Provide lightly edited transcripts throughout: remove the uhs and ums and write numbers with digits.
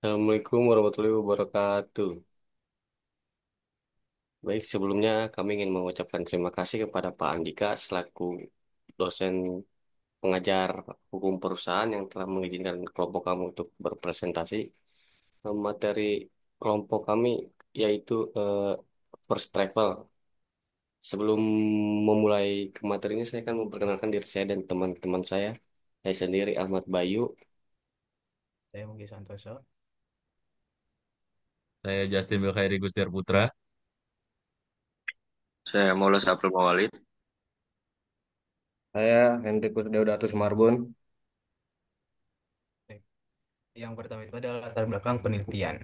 Assalamualaikum warahmatullahi wabarakatuh. Baik, sebelumnya kami ingin mengucapkan terima kasih kepada Pak Andika selaku dosen pengajar hukum perusahaan yang telah mengizinkan kelompok kami untuk berpresentasi. Materi kelompok kami yaitu first travel. Sebelum memulai ke materinya, saya akan memperkenalkan diri saya dan teman-teman saya. Saya sendiri Ahmad Bayu. Saya Mugi Santoso. Saya Justin Wilkhairi Gustiar Putra. Saya Maulus April Mawalid. Saya Hendrikus Deodatus Marbun. Yang pertama itu adalah latar belakang penelitian.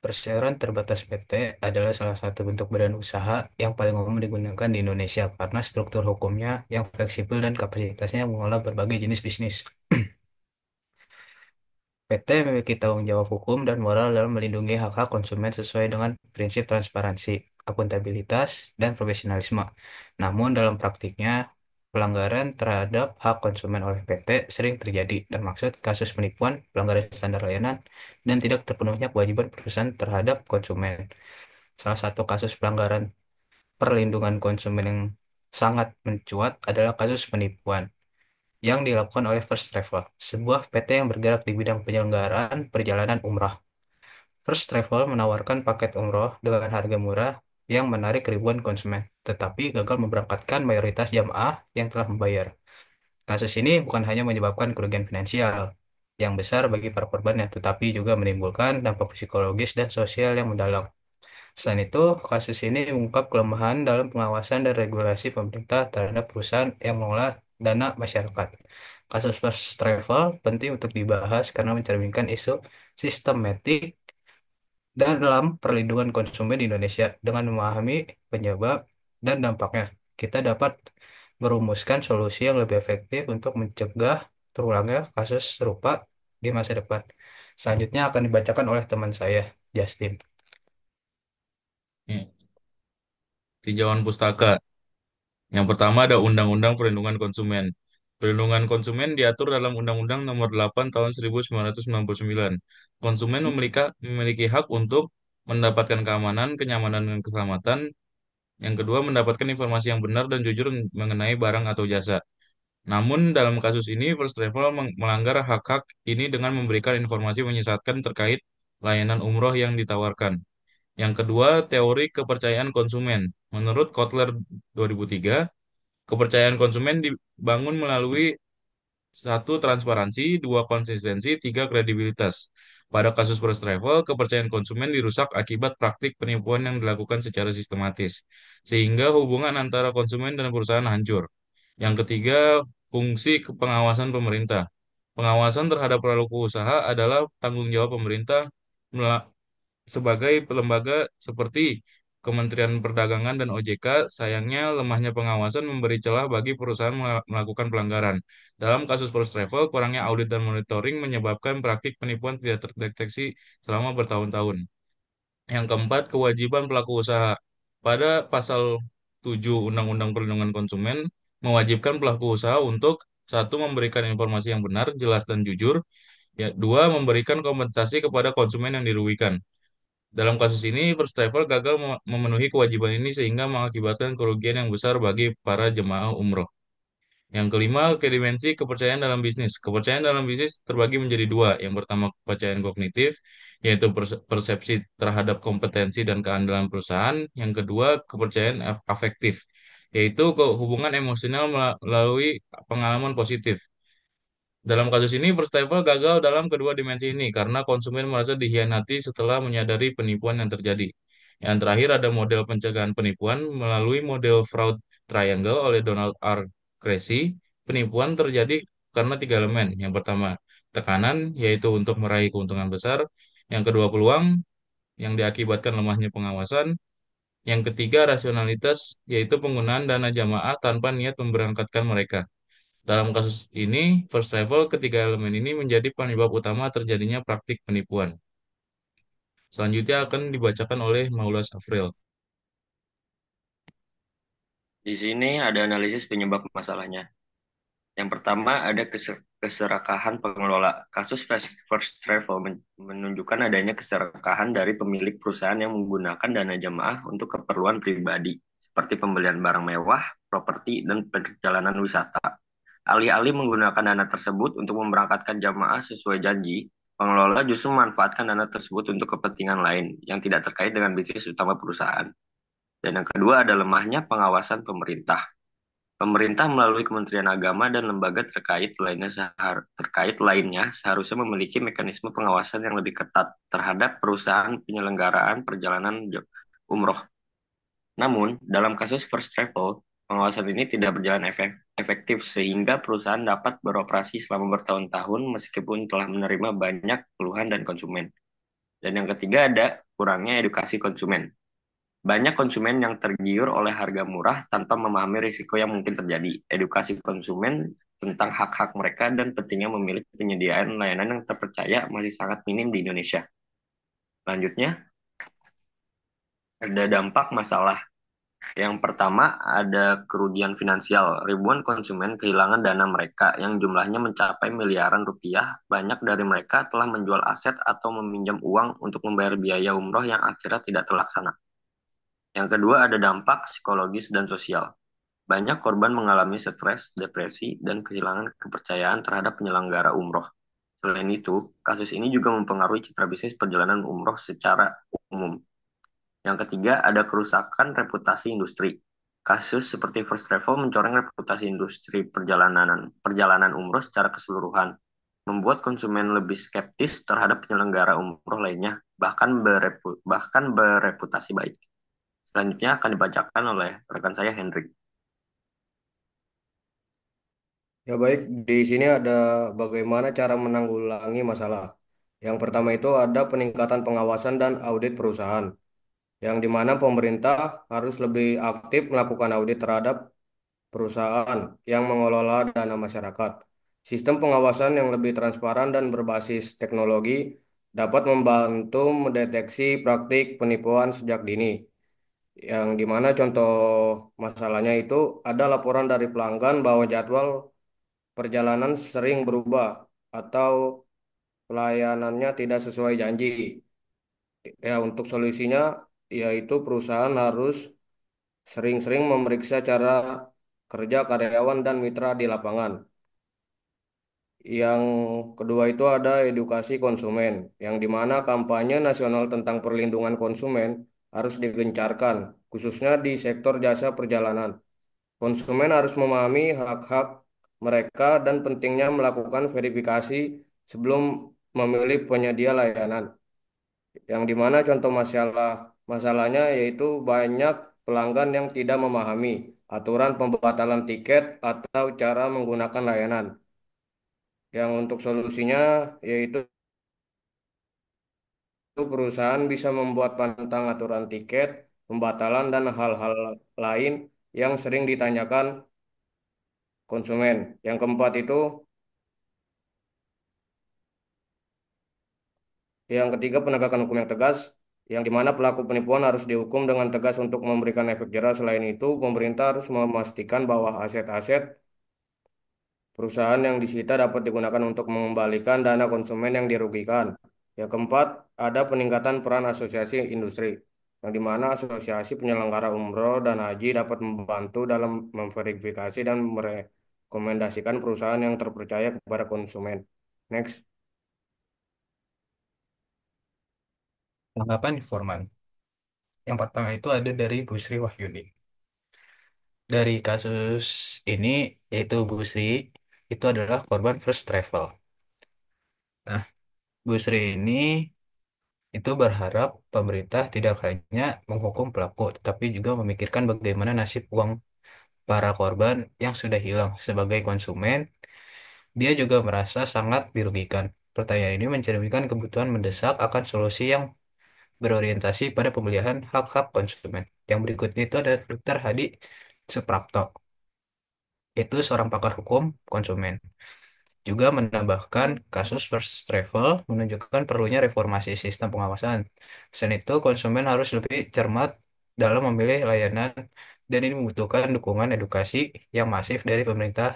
Perseroan terbatas PT adalah salah satu bentuk badan usaha yang paling umum digunakan di Indonesia karena struktur hukumnya yang fleksibel dan kapasitasnya mengolah berbagai jenis bisnis. PT memiliki tanggung jawab hukum dan moral dalam melindungi hak-hak konsumen sesuai dengan prinsip transparansi, akuntabilitas, dan profesionalisme. Namun dalam praktiknya, pelanggaran terhadap hak konsumen oleh PT sering terjadi, termasuk kasus penipuan, pelanggaran standar layanan, dan tidak terpenuhnya kewajiban perusahaan terhadap konsumen. Salah satu kasus pelanggaran perlindungan konsumen yang sangat mencuat adalah kasus penipuan yang dilakukan oleh First Travel, sebuah PT yang bergerak di bidang penyelenggaraan perjalanan umrah. First Travel menawarkan paket umroh dengan harga murah yang menarik ribuan konsumen, tetapi gagal memberangkatkan mayoritas jamaah yang telah membayar. Kasus ini bukan hanya menyebabkan kerugian finansial yang besar bagi para korbannya, tetapi juga menimbulkan dampak psikologis dan sosial yang mendalam. Selain itu, kasus ini mengungkap kelemahan dalam pengawasan dan regulasi pemerintah terhadap perusahaan yang mengolah dana masyarakat. Kasus First Travel penting untuk dibahas karena mencerminkan isu sistematik dan dalam perlindungan konsumen di Indonesia. Dengan memahami penyebab dan dampaknya, kita dapat merumuskan solusi yang lebih efektif untuk mencegah terulangnya kasus serupa di masa depan. Selanjutnya akan dibacakan oleh teman saya, Justin. Ya, Tinjauan pustaka. Yang pertama ada Undang-Undang Perlindungan Konsumen. Perlindungan konsumen diatur dalam Undang-Undang Nomor 8 Tahun 1999. Konsumen memiliki hak untuk mendapatkan keamanan, kenyamanan, dan keselamatan. Yang kedua, mendapatkan informasi yang benar dan jujur mengenai barang atau jasa. Namun, dalam kasus ini, First Travel melanggar hak-hak ini dengan memberikan informasi menyesatkan terkait layanan umroh yang ditawarkan. Yang kedua, teori kepercayaan konsumen. Menurut Kotler 2003, kepercayaan konsumen dibangun melalui satu, transparansi, dua, konsistensi, tiga, kredibilitas. Pada kasus First Travel, kepercayaan konsumen dirusak akibat praktik penipuan yang dilakukan secara sistematis, sehingga hubungan antara konsumen dan perusahaan hancur. Yang ketiga, fungsi pengawasan pemerintah. Pengawasan terhadap pelaku usaha adalah tanggung jawab pemerintah sebagai lembaga seperti Kementerian Perdagangan dan OJK. Sayangnya, lemahnya pengawasan memberi celah bagi perusahaan melakukan pelanggaran. Dalam kasus First Travel, kurangnya audit dan monitoring menyebabkan praktik penipuan tidak terdeteksi selama bertahun-tahun. Yang keempat, kewajiban pelaku usaha. Pada pasal 7 Undang-Undang Perlindungan Konsumen mewajibkan pelaku usaha untuk satu, memberikan informasi yang benar, jelas, dan jujur. Ya, dua, memberikan kompensasi kepada konsumen yang dirugikan. Dalam kasus ini, First Travel gagal memenuhi kewajiban ini sehingga mengakibatkan kerugian yang besar bagi para jemaah umroh. Yang kelima, ke dimensi kepercayaan dalam bisnis. Kepercayaan dalam bisnis terbagi menjadi dua. Yang pertama, kepercayaan kognitif, yaitu persepsi terhadap kompetensi dan keandalan perusahaan. Yang kedua, kepercayaan afektif, yaitu hubungan emosional melalui pengalaman positif. Dalam kasus ini, First Travel gagal dalam kedua dimensi ini karena konsumen merasa dikhianati setelah menyadari penipuan yang terjadi. Yang terakhir ada model pencegahan penipuan melalui model fraud triangle oleh Donald R. Tracy. Penipuan terjadi karena tiga elemen. Yang pertama, tekanan, yaitu untuk meraih keuntungan besar. Yang kedua, peluang yang diakibatkan lemahnya pengawasan. Yang ketiga, rasionalitas, yaitu penggunaan dana jamaah tanpa niat memberangkatkan mereka. Dalam kasus ini, First Travel, ketiga elemen ini menjadi penyebab utama terjadinya praktik penipuan. Selanjutnya akan dibacakan oleh Maulas Afril. Di sini ada analisis penyebab masalahnya. Yang pertama ada keserakahan pengelola. Kasus First Travel menunjukkan adanya keserakahan dari pemilik perusahaan yang menggunakan dana jamaah untuk keperluan pribadi, seperti pembelian barang mewah, properti, dan perjalanan wisata. Alih-alih menggunakan dana tersebut untuk memberangkatkan jamaah sesuai janji, pengelola justru memanfaatkan dana tersebut untuk kepentingan lain yang tidak terkait dengan bisnis utama perusahaan. Dan yang kedua ada lemahnya pengawasan pemerintah. Pemerintah melalui Kementerian Agama dan lembaga terkait lainnya seharusnya memiliki mekanisme pengawasan yang lebih ketat terhadap perusahaan penyelenggaraan perjalanan umroh. Namun, dalam kasus First Travel, pengawasan ini tidak berjalan efektif sehingga perusahaan dapat beroperasi selama bertahun-tahun meskipun telah menerima banyak keluhan dan konsumen. Dan yang ketiga ada kurangnya edukasi konsumen. Banyak konsumen yang tergiur oleh harga murah tanpa memahami risiko yang mungkin terjadi. Edukasi konsumen tentang hak-hak mereka dan pentingnya memilih penyediaan layanan yang terpercaya masih sangat minim di Indonesia. Selanjutnya, ada dampak masalah. Yang pertama, ada kerugian finansial. Ribuan konsumen kehilangan dana mereka yang jumlahnya mencapai miliaran rupiah. Banyak dari mereka telah menjual aset atau meminjam uang untuk membayar biaya umroh yang akhirnya tidak terlaksana. Yang kedua, ada dampak psikologis dan sosial. Banyak korban mengalami stres, depresi, dan kehilangan kepercayaan terhadap penyelenggara umroh. Selain itu, kasus ini juga mempengaruhi citra bisnis perjalanan umroh secara umum. Yang ketiga, ada kerusakan reputasi industri. Kasus seperti First Travel mencoreng reputasi industri perjalanan umroh secara keseluruhan, membuat konsumen lebih skeptis terhadap penyelenggara umroh lainnya, bahkan bereputasi baik. Selanjutnya akan dibacakan oleh rekan saya Hendrik. Ya baik, di sini ada bagaimana cara menanggulangi masalah. Yang pertama itu ada peningkatan pengawasan dan audit perusahaan, yang di mana pemerintah harus lebih aktif melakukan audit terhadap perusahaan yang mengelola dana masyarakat. Sistem pengawasan yang lebih transparan dan berbasis teknologi dapat membantu mendeteksi praktik penipuan sejak dini. Yang di mana contoh masalahnya itu ada laporan dari pelanggan bahwa jadwal perjalanan sering berubah atau pelayanannya tidak sesuai janji. Ya, untuk solusinya yaitu perusahaan harus sering-sering memeriksa cara kerja karyawan dan mitra di lapangan. Yang kedua itu ada edukasi konsumen, yang di mana kampanye nasional tentang perlindungan konsumen harus digencarkan, khususnya di sektor jasa perjalanan. Konsumen harus memahami hak-hak mereka dan pentingnya melakukan verifikasi sebelum memilih penyedia layanan. Yang dimana contoh masalahnya yaitu banyak pelanggan yang tidak memahami aturan pembatalan tiket atau cara menggunakan layanan. Yang untuk solusinya yaitu perusahaan bisa membuat pantang aturan tiket, pembatalan dan hal-hal lain yang sering ditanyakan konsumen. Yang keempat itu Yang ketiga, penegakan hukum yang tegas, yang di mana pelaku penipuan harus dihukum dengan tegas untuk memberikan efek jera. Selain itu, pemerintah harus memastikan bahwa aset-aset perusahaan yang disita dapat digunakan untuk mengembalikan dana konsumen yang dirugikan. Yang keempat, ada peningkatan peran asosiasi industri, yang di mana asosiasi penyelenggara umroh dan haji dapat membantu dalam memverifikasi dan merekomendasikan perusahaan yang terpercaya kepada konsumen. Next. Tanggapan informan. Yang pertama itu ada dari Bu Sri Wahyudi. Dari kasus ini, yaitu Bu Sri, itu adalah korban first travel. Nah, Bu Sri ini itu berharap pemerintah tidak hanya menghukum pelaku, tetapi juga memikirkan bagaimana nasib uang para korban yang sudah hilang. Sebagai konsumen, dia juga merasa sangat dirugikan. Pertanyaan ini mencerminkan kebutuhan mendesak akan solusi yang berorientasi pada pemeliharaan hak-hak konsumen. Yang berikutnya itu ada Dr. Hadi Suprapto, itu seorang pakar hukum konsumen. Juga menambahkan kasus first travel menunjukkan perlunya reformasi sistem pengawasan. Selain itu, konsumen harus lebih cermat dalam memilih layanan dan ini membutuhkan dukungan edukasi yang masif dari pemerintah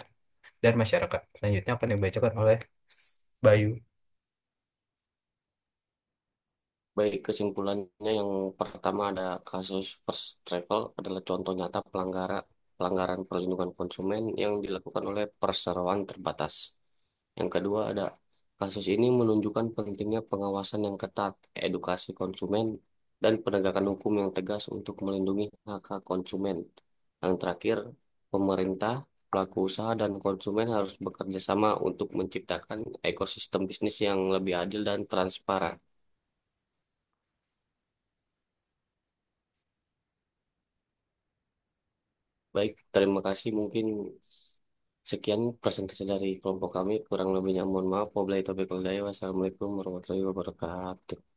dan masyarakat. Selanjutnya akan dibacakan oleh Bayu. Baik, kesimpulannya yang pertama ada kasus First Travel adalah contoh nyata pelanggaran pelanggaran perlindungan konsumen yang dilakukan oleh perseroan terbatas. Yang kedua ada kasus ini menunjukkan pentingnya pengawasan yang ketat, edukasi konsumen, dan penegakan hukum yang tegas untuk melindungi hak-hak konsumen. Yang terakhir, pemerintah, pelaku usaha, dan konsumen harus bekerja sama untuk menciptakan ekosistem bisnis yang lebih adil dan transparan. Baik, terima kasih. Mungkin sekian presentasi dari kelompok kami. Kurang lebihnya mohon maaf. Wabillahi taufiq wal hidayah. Wassalamualaikum warahmatullahi wabarakatuh.